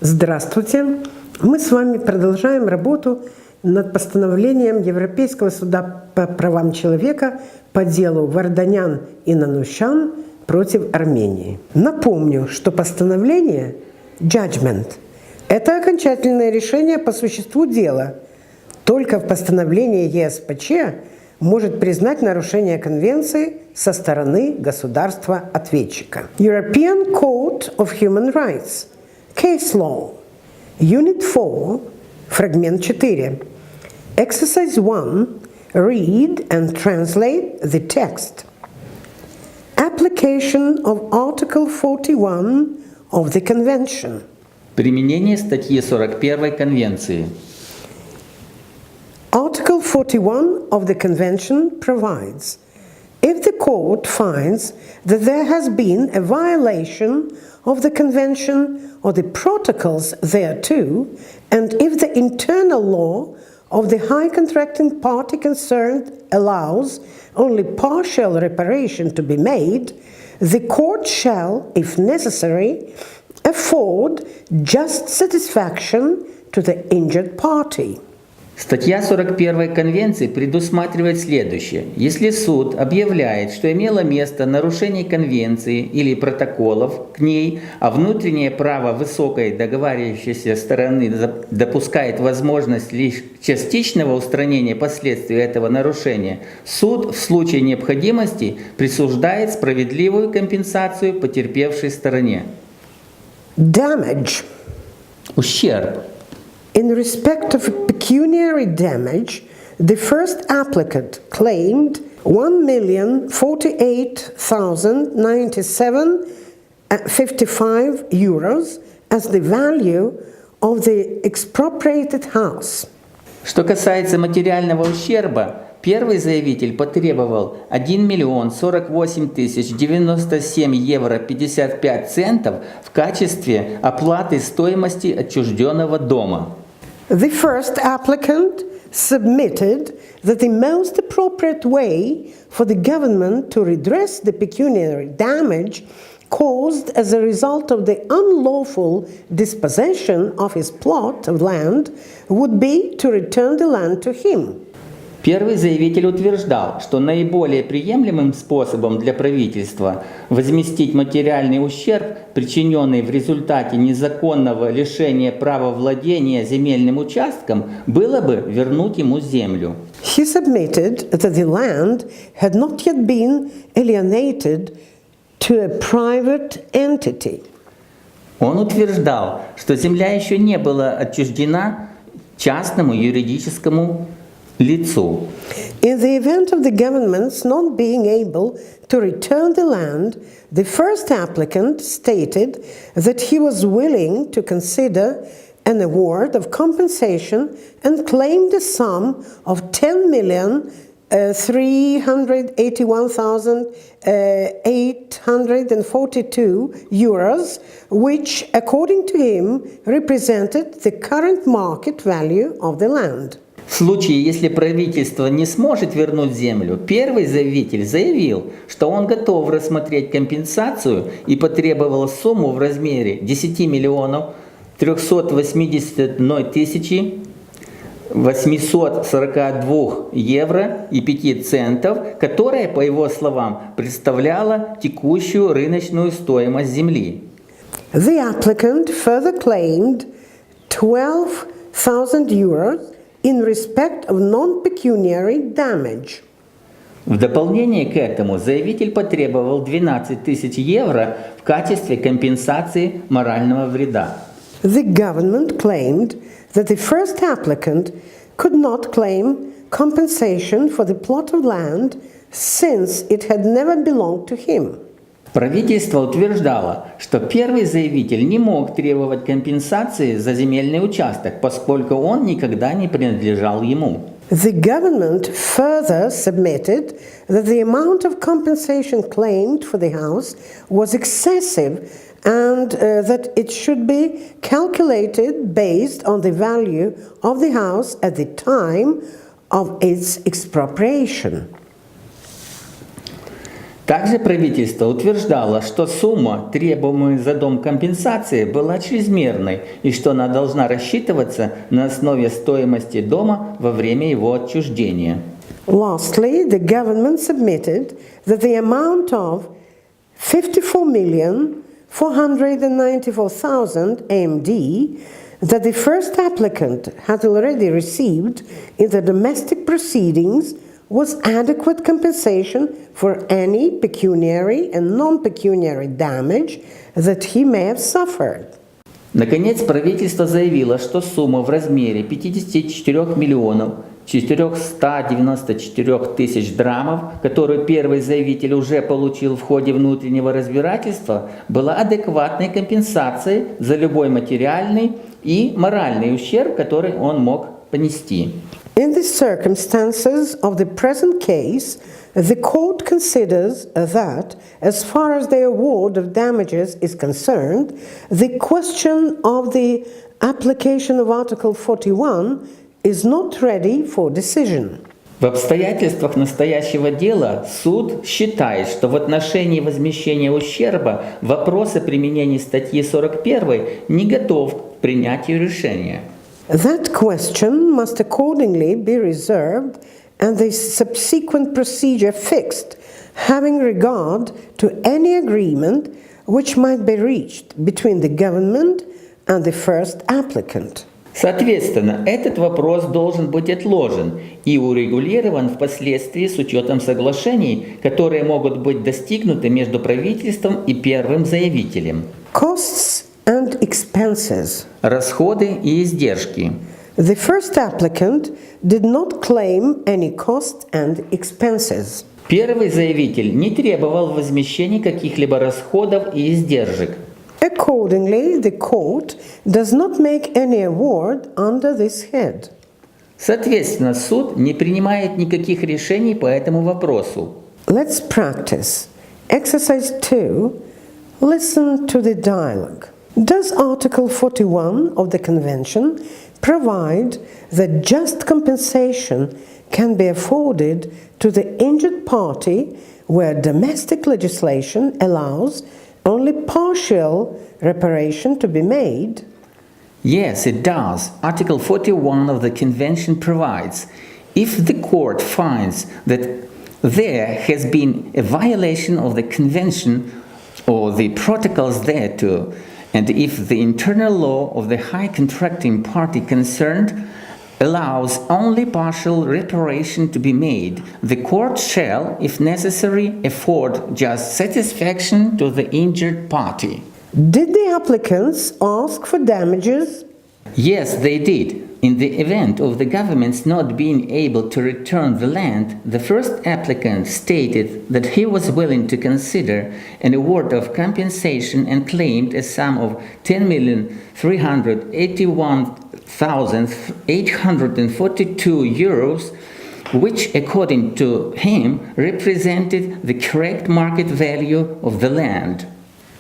Здравствуйте! Мы с вами продолжаем работу над постановлением Европейского суда по правам человека по делу Варданян и Нанушян против Армении. Напомню, что постановление judgment – это окончательное решение по существу дела. Только в постановлении ЕСПЧ может признать нарушение конвенции со стороны государства-ответчика. European Court of Human Rights. Case Law. Unit 4. Фрагмент 4. Exercise 1. Read and translate the text. Application of Article 41 of the Convention. Применение статьи 41 Конвенции. Article 41 of the Convention provides, if the court finds that there has been a violation of the Convention or the protocols thereto, and if the internal law of the high contracting party concerned allows only partial reparation to be made, the court shall, if necessary, afford just satisfaction to the injured party. Статья 41 Конвенции предусматривает следующее. Если суд объявляет, что имело место нарушение Конвенции или протоколов к ней, а внутреннее право высокой договаривающейся стороны допускает возможность лишь частичного устранения последствий этого нарушения, суд в случае необходимости присуждает справедливую компенсацию потерпевшей стороне. Damage. Ущерб. In respect of pecuniary damage, the first applicant claimed 1,048,097.55 euros as the value of the expropriated house. Что касается материального ущерба, первый заявитель потребовал 1 048 097 евро 55 центов в качестве оплаты стоимости отчужденного дома. The first applicant submitted that the most appropriate way for the government to redress the pecuniary damage caused as a result of the unlawful dispossession of his plot of land would be to return the land to him. Первый заявитель утверждал, что наиболее приемлемым способом для правительства возместить материальный ущерб, причиненный в результате незаконного лишения права владения земельным участком, было бы вернуть ему землю. He submitted that the land had not yet been alienated to a private entity. Он утверждал, что земля еще не была отчуждена частному юридическому лицу. In the event of the government's not being able to return the land, the first applicant stated that he was willing to consider an award of compensation and claimed a sum of 10,381,842 euros, which, according to him, represented the current market value of the land. В случае, если правительство не сможет вернуть землю, первый заявитель заявил, что он готов рассмотреть компенсацию и потребовал сумму в размере 10 миллионов 381 тысячи 842 евро и 5 центов, которая, по его словам, представляла текущую рыночную стоимость земли. The applicant further claimed 12,000 euros in respect of non-pecuniary damage. В дополнение к этому заявитель потребовал 12 тысяч евро в качестве компенсации морального вреда. The government claimed that the first applicant could not claim compensation for the plot of land since it had never belonged to him. Правительство утверждало, что первый заявитель не мог требовать компенсации за земельный участок, поскольку он никогда не принадлежал ему. The government further submitted that the amount of compensation claimed for the house was excessive and that it should be calculated based on the value of the house at the time of its expropriation. Также правительство утверждало, что сумма, требуемая за дом компенсации, была чрезмерной и что она должна рассчитываться на основе стоимости дома во время его отчуждения. Lastly, the government submitted that the amount of 54,494,000 AMD that the first applicant had already received in the domestic proceedings was adequate compensation for any pecuniary and non-pecuniary damage that he may have suffered. Наконец, правительство заявило, что сумма в размере 54 миллионов 494 тысяч драмов, которую первый заявитель уже получил в ходе внутреннего разбирательства, была адекватной компенсацией за любой материальный и моральный ущерб, который он мог понести. In the circumstances of the present case, the court considers that, as far as the award of damages is concerned, the question of the application of Article 41 is not ready for decision. В обстоятельствах настоящего дела суд считает, что в отношении возмещения ущерба вопрос о применении статьи 41 не готов к принятию решения. That question must accordingly be reserved and the subsequent procedure fixed, having regard to any agreement which might be reached between the government and the first applicant. Соответственно, этот вопрос должен быть отложен и урегулирован впоследствии с учетом соглашений, которые могут быть достигнуты между правительством и первым заявителем. Costs and expenses. Расходы и издержки. The first applicant did not claim any costs and expenses. Первый заявитель не требовал возмещения каких-либо расходов и издержек. Accordingly, the court does not make any award under this head. Соответственно, суд не принимает никаких решений по этому вопросу. Let's practice. Exercise 2. Listen to the dialogue. Does Article 41 of the Convention provide that just compensation can be afforded to the injured party where domestic legislation allows only partial reparation to be made? Yes, it does. Article 41 of the Convention provides, if the court finds that there has been a violation of the Convention or the protocols thereto, and if the internal law of the high contracting party concerned allows only partial reparation to be made, the court shall, if necessary, afford just satisfaction to the injured party. Did the applicants ask for damages? Yes, they did. In the event of the government's not being able to return the land, the first applicant stated that he was willing to consider an award of compensation and claimed a sum of 10,381,842 euros, which, according to him, represented the correct market value of the land.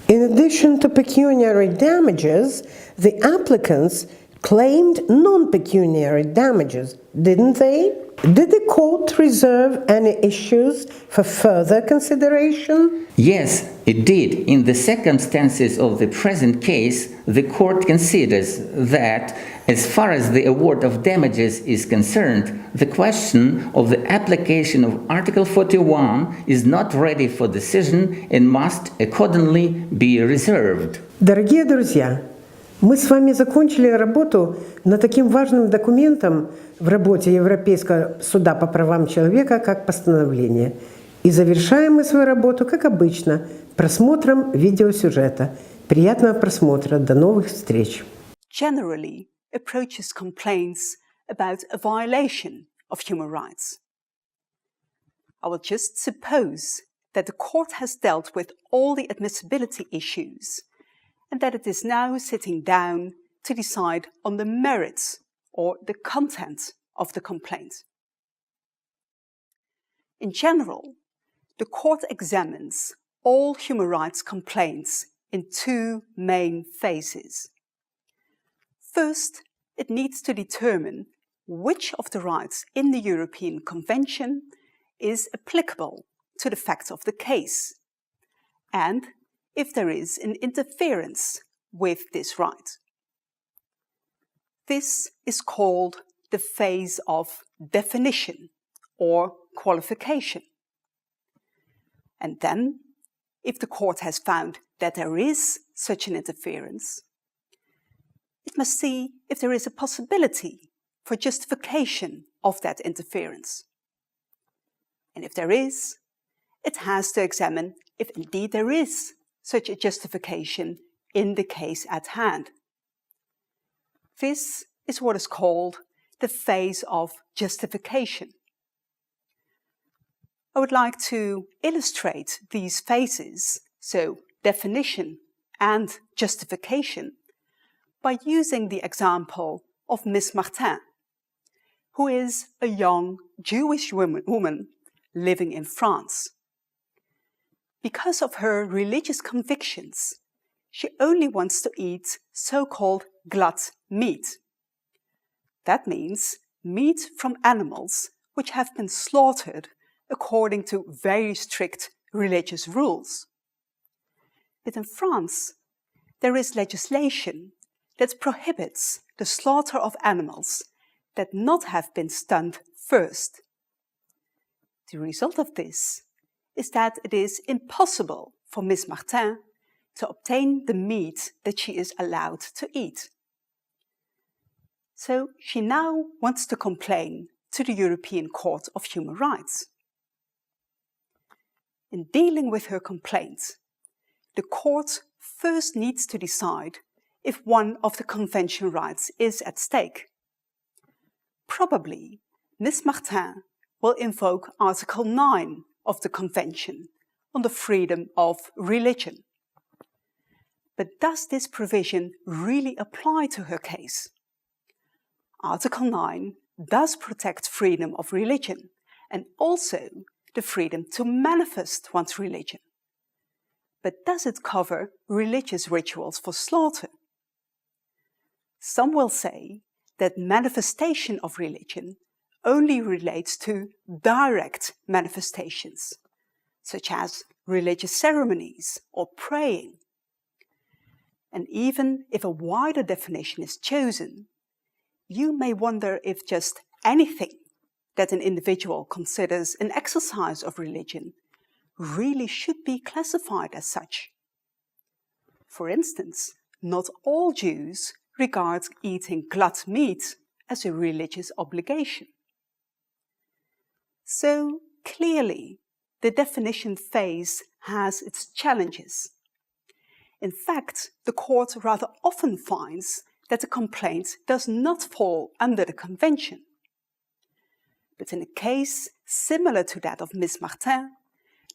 In addition to pecuniary damages, the applicants claimed non-pecuniary damages, didn't they? Did the court reserve any issues for further consideration? Yes, it did. In the circumstances of the present case, the court considers that, as far as the award of damages is concerned, the question of the application of Article 41 is not ready for decision and must accordingly be reserved. Дорогие друзья, мы с вами закончили работу над таким важным документом в работе Европейского суда по правам человека, как постановление. И завершаем мы свою работу, как обычно, просмотром видеосюжета. Приятного просмотра. До новых встреч. Generally approaches complaints about a violation of human rights. I will just suppose that the court has dealt with all the admissibility issues and that it is now sitting down to decide on the merits or the content of the complaint. In general, the court examines all human rights complaints in two main phases. First, it needs to determine which of the rights in the European Convention is applicable to the facts of the case, and if there is an interference with this right. This is called the phase of definition or qualification. And then, if the court has found that there is such an interference, it must see if there is a possibility for justification of that interference. And if there is, it has to examine if indeed there is such a justification in the case at hand. This is what is called the phase of justification. I would like to illustrate these phases, so definition and justification, by using the example of Miss Martin, who is a young Jewish woman living in France. Because of her religious convictions, she only wants to eat so-called glatt meat. That means meat from animals which have been slaughtered according to very strict religious rules. But in France, there is legislation that prohibits the slaughter of animals that not have been stunned first. The result of this is that it is impossible for Miss Martin to obtain the meat that she is allowed to eat. So she now wants to complain to the European Court of Human Rights. In dealing with her complaint, the court first needs to decide if one of the Convention rights is at stake. Probably, Miss Martin will invoke Article 9 of the Convention on the freedom of religion. But does this provision really apply to her case? Article 9 does protect freedom of religion and also the freedom to manifest one's religion. But does it cover religious rituals for slaughter? Some will say that manifestation of religion only relates to direct manifestations, such as religious ceremonies or praying. And even if a wider definition is chosen, you may wonder if just anything that an individual considers an exercise of religion really should be classified as such. For instance, not all Jews regard eating glatt meat as a religious obligation. So clearly, the definition phase has its challenges. In fact, the court rather often finds that the complaint does not fall under the Convention. But in a case similar to that of Miss Martin,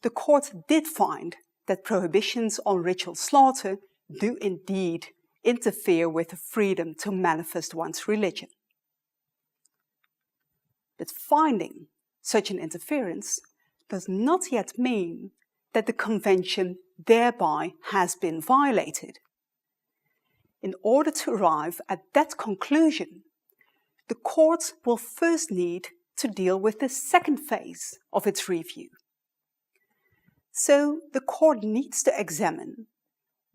the court did find that prohibitions on ritual slaughter do indeed interfere with the freedom to manifest one's religion. But finding such an interference does not yet mean that the Convention thereby has been violated. In order to arrive at that conclusion, the court will first need to deal with the second phase of its review. So the court needs to examine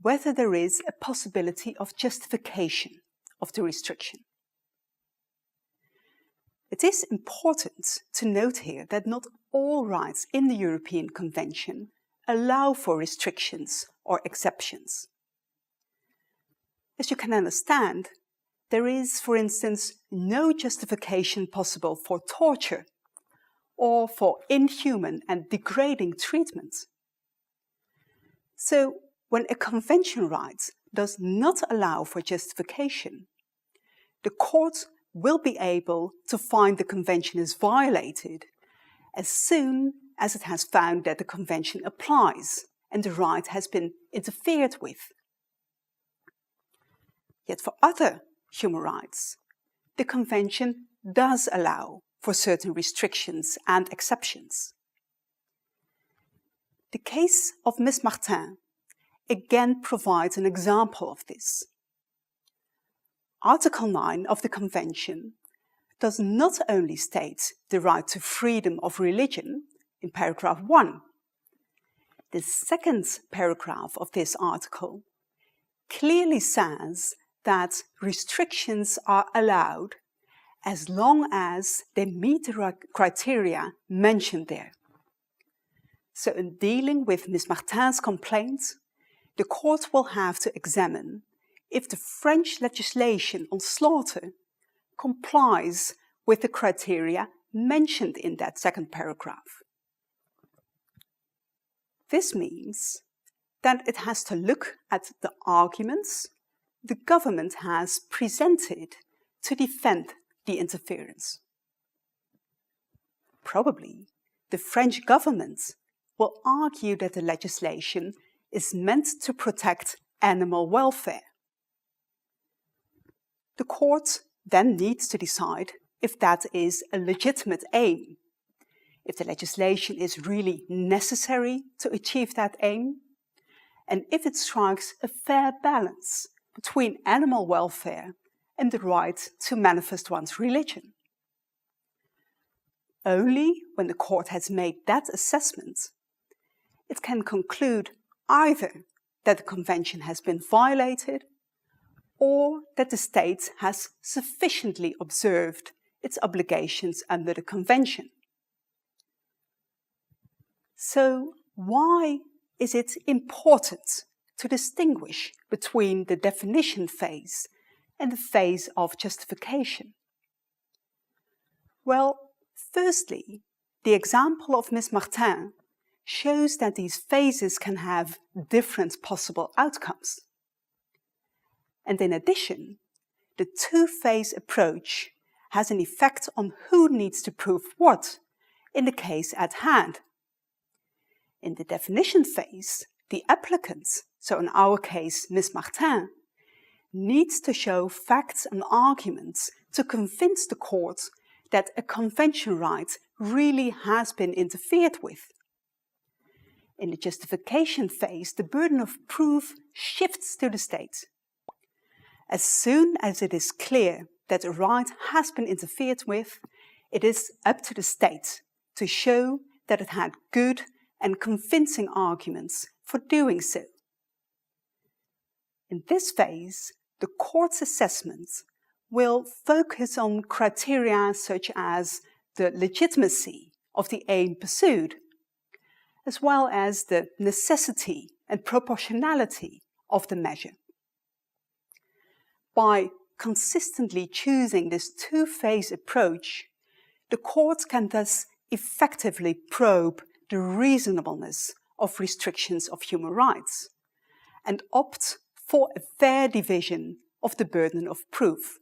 whether there is a possibility of justification of the restriction. It is important to note here that not all rights in the European Convention allow for restrictions or exceptions. As you can understand, there is, for instance, no justification possible for torture or for inhuman and degrading treatment. So, when a convention right does not allow for justification, the court will be able to find the convention is violated as soon as it has found that the convention applies and the right has been interfered with. Yet for other human rights, the convention does allow for certain restrictions and exceptions. The case of Miss Martin again provides an example of this. Article 9 of the Convention does not only state the right to freedom of religion in paragraph 1, The second paragraph of this article clearly says that restrictions are allowed as long as they meet the criteria mentioned there. So in dealing with Ms. Martin's complaint, the court will have to examine if the French legislation on slaughter complies with the criteria mentioned in that second paragraph. This means that it has to look at the arguments the government has presented to defend the interference. Probably, the French government will argue that the legislation is meant to protect animal welfare. The court then needs to decide if that is a legitimate aim, if the legislation is really necessary to achieve that aim, and if it strikes a fair balance between animal welfare and the right to manifest one's religion. Only when the court has made that assessment, it can conclude either that the convention has been violated or that the state has sufficiently observed its obligations under the convention. So, why is it important to distinguish between the definition phase and the phase of justification? Well, firstly, the example of Ms. Martin shows that these phases can have different possible outcomes. And in addition, the two-phase approach has an effect on who needs to prove what in the case at hand. In the definition phase, the applicant, so in our case Ms. Martin, needs to show facts and arguments to convince the court that a convention right really has been interfered with. In the justification phase, the burden of proof shifts to the state. As soon as it is clear that a right has been interfered with, it is up to the state to show that it had good and convincing arguments for doing so. In this phase, the court's assessment will focus on criteria such as the legitimacy of the aim pursued, as well as the necessity and proportionality of the measure. By consistently choosing this two-phase approach, the court can thus effectively probe the reasonableness of restrictions of human rights and opt for a fair division of the burden of proof.